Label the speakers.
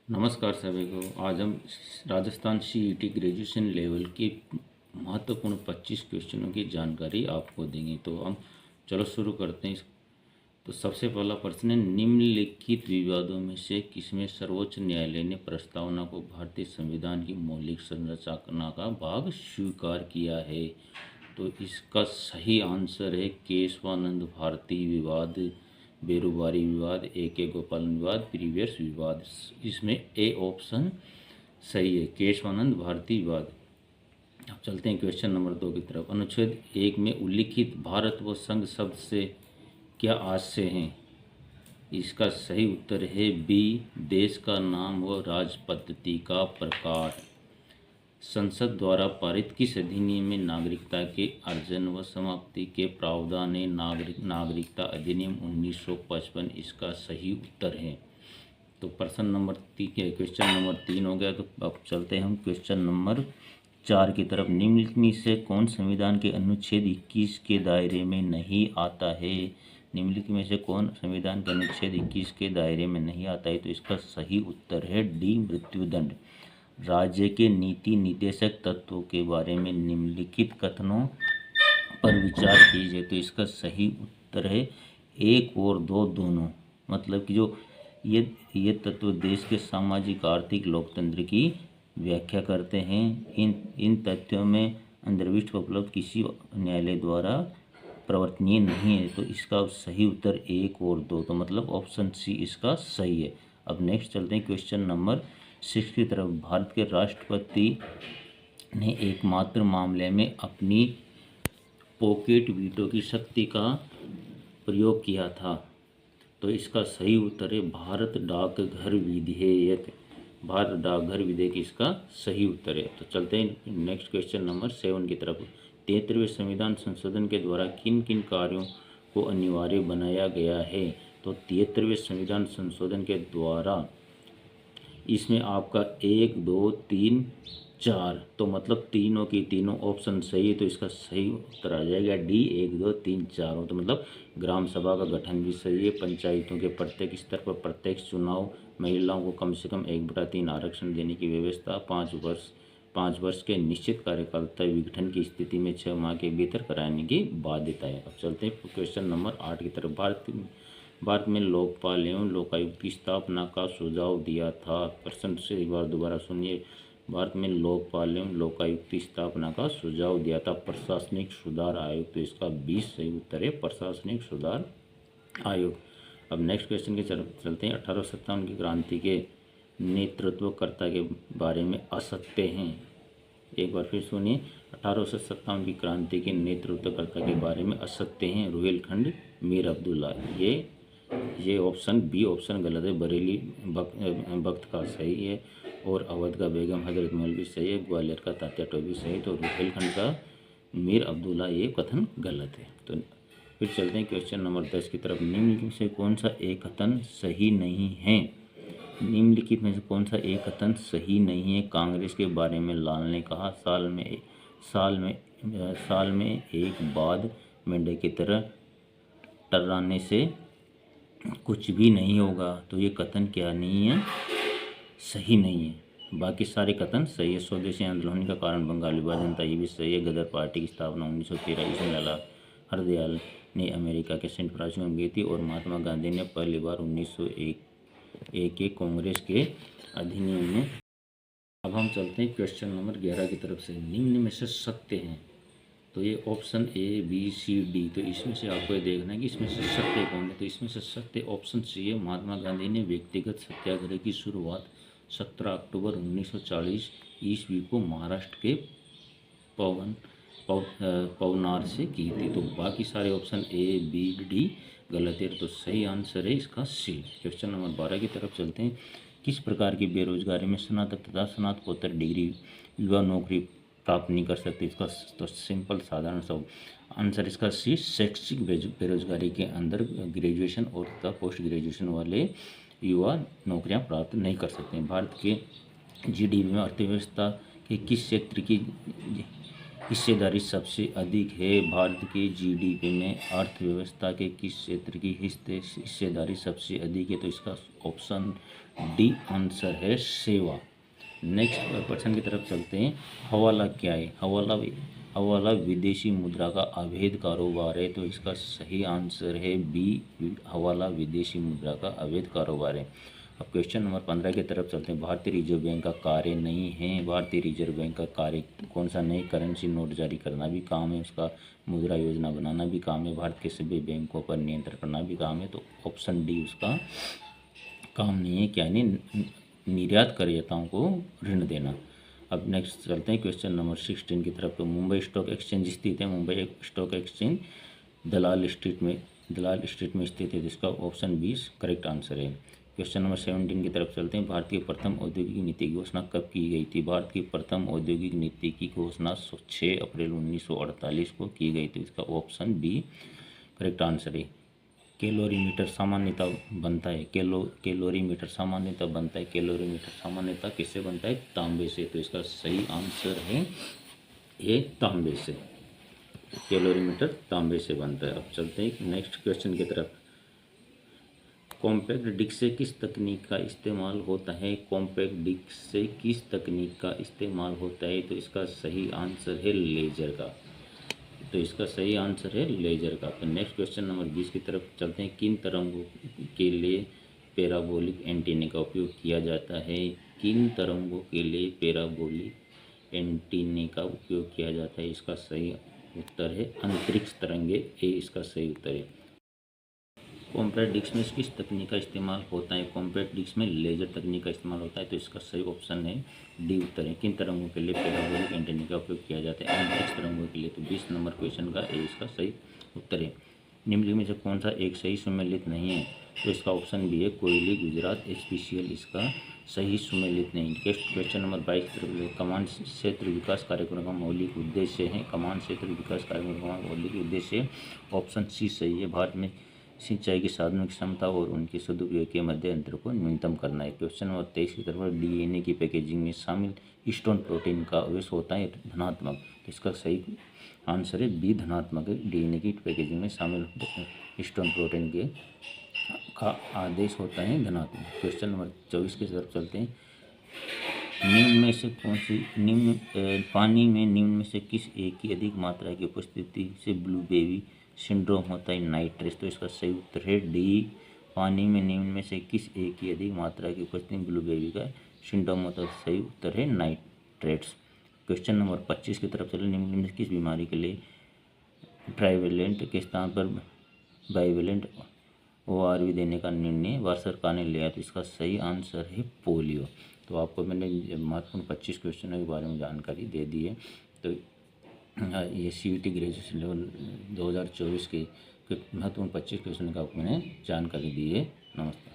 Speaker 1: नमस्कार सभी को। आज हम राजस्थान सीईटी ग्रेजुएशन लेवल के महत्वपूर्ण 25 क्वेश्चनों की जानकारी आपको देंगे। तो हम चलो शुरू करते हैं। तो सबसे पहला प्रश्न है, निम्नलिखित विवादों में से किसमें सर्वोच्च न्यायालय ने प्रस्तावना को भारतीय संविधान की मौलिक संरचना का भाग स्वीकार किया है? तो इसका सही आंसर है केशवानंद भारती विवाद, बेरोबारी विवाद, ए के गोपालन विवाद, प्रीवियस विवाद। इसमें ए ऑप्शन सही है, केशवानंद भारती विवाद। अब चलते हैं क्वेश्चन नंबर 2 की तरफ। अनुच्छेद 1 में उल्लिखित भारत व संघ शब्द से क्या आशय हैं? इसका सही उत्तर है बी, देश का नाम व राज पद्धति का प्रकार। संसद द्वारा पारित किस अधिनियम में नागरिकता के अर्जन व समाप्ति के प्रावधान है? नागरिकता अधिनियम 1955 इसका सही उत्तर है। तो क्वेश्चन नंबर 3 हो गया। तो अब चलते हैं हम क्वेश्चन नंबर 4 की तरफ। निम्नलिखित में से कौन संविधान के अनुच्छेद 21 के दायरे में नहीं आता है? निम्नलिखित में से कौन संविधान के अनुच्छेद 21 के दायरे में नहीं आता है? तो इसका सही उत्तर है डी, मृत्युदंड। राज्य के नीति निर्देशक तत्वों के बारे में निम्नलिखित कथनों पर विचार कीजिए। तो इसका सही उत्तर है 1 और 2 दोनों। मतलब कि जो ये तत्व देश के सामाजिक, आर्थिक, लोकतंत्र की व्याख्या करते हैं। इन तथ्यों में अंतर्विष्ट उपलब्ध किसी न्यायालय द्वारा प्रवर्तनीय नहीं है। तो इसका सही उत्तर 1 और 2, तो मतलब ऑप्शन सी इसका सही है। अब नेक्स्ट चलते हैं क्वेश्चन नंबर 6 की तरफ। भारत के राष्ट्रपति ने एकमात्र मामले में अपनी पॉकेट वीटो की शक्ति का प्रयोग किया था। तो इसका सही उत्तर है भारत डाकघर विधेयक। भारत डाकघर विधेयक इसका सही उत्तर है। तो चलते हैं नेक्स्ट क्वेश्चन नंबर 7 की तरफ। 73वें संविधान संशोधन के द्वारा किन किन कार्यों को अनिवार्य बनाया गया है? तो 73वें संविधान संशोधन के द्वारा इसमें आपका 1, 2, 3, 4, तो मतलब तीनों की तीनों ऑप्शन सही है। तो इसका सही उत्तर आ जाएगा डी, 1, 2, 3, 4। तो मतलब ग्राम सभा का गठन भी सही है। पंचायतों के प्रत्येक स्तर पर प्रत्यक्ष चुनाव, महिलाओं को कम से कम 1/3 आरक्षण देने की व्यवस्था, 5 वर्ष के निश्चित कार्यकाल तक विघटन की स्थिति में 6 माह के भीतर कराने की बाध्यता है। अब चलते हैं क्वेश्चन नंबर 8 की तरफ। भारत में लोकपाल एवं लोकायुक्त की स्थापना का सुझाव दिया था। प्रश्न से एक बार दोबारा सुनिए। भारत में लोकपाल एवं लोकायुक्त की स्थापना का सुझाव दिया था प्रशासनिक सुधार आयोग। तो इसका 20 सही उत्तर है, प्रशासनिक सुधार आयोग। अब नेक्स्ट क्वेश्चन की तरफ चलते हैं। 1857 की क्रांति के नेतृत्वकर्ता के बारे में असत्य हैं। एक बार फिर सुनिए। 1857 की क्रांति के नेतृत्वकर्ता के बारे में असत्य हैं। रुहेलखंड मीर अब्दुल्ला। ये ऑप्शन बी ऑप्शन गलत है। बरेली वक्त का सही है, और अवध का बेगम हजरत महल भी सही है, ग्वालियर का तात्या टोपी सही। तो रुहेलखंड का मीर अब्दुल्ला ये कथन गलत है। तो फिर चलते हैं क्वेश्चन नंबर 10 की तरफ। निम्नलिखित में से कौन सा एक कथन सही नहीं है? निम्नलिखित में से कौन सा एक कथन सही नहीं है? कांग्रेस के बारे में लाल ने कहा, साल में एक बाद मेंढक की तरह टर्राने से कुछ भी नहीं होगा। तो ये कथन क्या नहीं है? सही नहीं है। बाकी सारे कथन सही है। स्वदेशी आंदोलन का कारण बंगाल विभाजन था, ये भी सही है। गदर पार्टी की स्थापना 1913 ईस्वी में हरदयाल ने अमेरिका के सेंट फ्रांसिस में की थी, और महात्मा गांधी ने पहली बार 1901 के कांग्रेस के अधिनियम में। अब हम चलते हैं क्वेश्चन नंबर 11 की तरफ से। निम्न में से सत्य हैं। तो ये option A, B, C, D. तो इसमें से आपको ये देखना है कि इसमें से सत्य कौन है। तो इसमें से सत्य ऑप्शन सी है। महात्मा गांधी ने व्यक्तिगत सत्याग्रह की शुरुआत 17 अक्टूबर 1940 ईस्वी को महाराष्ट्र के पवनार से की थी। तो बाकी सारे ऑप्शन ए, बी, डी गलत है। तो सही आंसर है इसका सी। क्वेश्चन नंबर 12 की तरफ चलते हैं। किस प्रकार की बेरोजगारी में स्नातक तथा स्नातकोत्तर डिग्री युवा नौकरी प्राप्त नहीं कर सकते? इसका तो सिंपल साधारण सा आंसर इसका सी, शैक्षिक बेरोजगारी के अंदर ग्रेजुएशन और तथा पोस्ट ग्रेजुएशन वाले युवा नौकरियां प्राप्त नहीं कर सकते हैं। भारत के जीडीपी में अर्थव्यवस्था के किस क्षेत्र की हिस्सेदारी सबसे अधिक है? भारत के जीडीपी में अर्थव्यवस्था के किस क्षेत्र की हिस्सेदारी सबसे अधिक है? तो इसका ऑप्शन डी आंसर है सेवा। नेक्स्ट क्वेश्चन की तरफ चलते हैं। हवाला क्या है? हवाला विदेशी मुद्रा का अवैध कारोबार है। तो इसका सही आंसर है बी, हवाला विदेशी मुद्रा का अवैध कारोबार है। अब क्वेश्चन नंबर 15 की तरफ चलते हैं। भारतीय रिजर्व बैंक का कार्य नहीं है। भारतीय रिजर्व बैंक का कार्य कौन सा नहीं? करेंसी नोट जारी करना भी काम है उसका, मुद्रा योजना बनाना भी काम है, भारत के सभी बैंकों पर नियंत्रण करना भी काम है। तो ऑप्शन डी उसका काम नहीं है, क्या नहीं, निर्यात करदाताओं को ऋण देना। अब नेक्स्ट चलते हैं क्वेश्चन नंबर 16 की तरफ। तो मुंबई स्टॉक एक्सचेंज स्थित है। मुंबई स्टॉक एक्सचेंज दलाल स्ट्रीट में स्थित है। जिसका ऑप्शन 20 करेक्ट आंसर है। क्वेश्चन नंबर 17 की तरफ चलते हैं। भारत की प्रथम औद्योगिक नीति की घोषणा कब की गई थी? भारत की प्रथम औद्योगिक नीति की घोषणा 6 अप्रैल 1948 को की गई थी। इसका ऑप्शन बी करेक्ट आंसर है। कैलोरीमीटर सामान्यतः बनता है कैलोरीमीटर सामान्यतः किससे बनता है? तांबे से। तो इसका सही आंसर है ये तांबे से। कैलोरीमीटर तांबे से बनता है। अब चलते हैं नेक्स्ट क्वेश्चन की तरफ। कॉम्पैक्ट डिस्क से किस तकनीक का इस्तेमाल होता है? कॉम्पैक्ट डिस्क से किस तकनीक का इस्तेमाल होता है? तो इसका सही आंसर है लेजर का। तो इसका सही आंसर है लेजर का। तो नेक्स्ट क्वेश्चन नंबर 20 की तरफ चलते हैं। किन तरंगों के लिए पैराबोलिक एंटीना का उपयोग किया जाता है? किन तरंगों के लिए पैराबोलिक एंटीना का उपयोग किया जाता है? इसका सही उत्तर है अंतरिक्ष तरंगे। ए इसका सही उत्तर है। कॉम्पैक्ट डिस्क में किस तकनीक का इस्तेमाल होता है? कॉम्पैक्ट डिस्क में लेजर तकनीक का इस्तेमाल होता है। तो इसका सही ऑप्शन है डी उत्तर है। किन तरंगों के लिए पैराबोलिक एंटीना का उपयोग किया जाता है? अंतरिक्ष तरंगों के लिए। तो 20 नंबर क्वेश्चन का ए इसका सही उत्तर है। निम्नलिखित में से कौन सा एक सही सुमेलित नहीं है? तो इसका ऑप्शन बी है कोयली गुजरात स्पेशल इसका सही सुमेलित नहीं। क्वेश्चन नंबर 22 कमांड क्षेत्र विकास कार्यक्रम का मौलिक उद्देश्य है। कमांड क्षेत्र विकास कार्यक्रम का मौलिक उद्देश्य ऑप्शन सी सही है। भारत में सिंचाई के साधनों की क्षमता और उनके सदुपयोग के मध्य अंतर को न्यूनतम करना है। क्वेश्चन नंबर 23 की तरफ डीएनए की पैकेजिंग में शामिल हिस्टोन प्रोटीन का अवयव होता है धनात्मक। तो इसका सही आंसर है बी धनात्मक है। डीएनए की पैकेजिंग में शामिल हिस्टोन प्रोटीन के का आदेश होता है धनात्मक। क्वेश्चन नंबर 24 की तरफ चलते हैं। निम्न में से कौन सी पानी में निम्न में से किस एक की अधिक मात्रा की उपस्थिति से ब्लू बेबी सिंड्रोम होता है? नाइट्रेट्स। तो इसका सही उत्तर है डी। पानी में निम्न में से किस एक की अधिक मात्रा की उपस्थिति में ब्लू बेबी का सिंड्रोम होता है? सही उत्तर है नाइट्रेट्स। क्वेश्चन नंबर 25 की तरफ चले। निम्न में से किस बीमारी के लिए ट्राइवेलेंट के स्थान पर बाइवेलेंट ORV देने का निर्णय भारत सरकार ने लिया? तो इसका सही आंसर है पोलियो। तो आपको मैंने महत्वपूर्ण 25 क्वेश्चनों के बारे में जानकारी दे दी है। तो ये CUET ग्रेजुएशन लेवल 2024 के महत्वपूर्ण 25 क्वेश्चन का आपको मैंने जानकारी दी है। नमस्कार।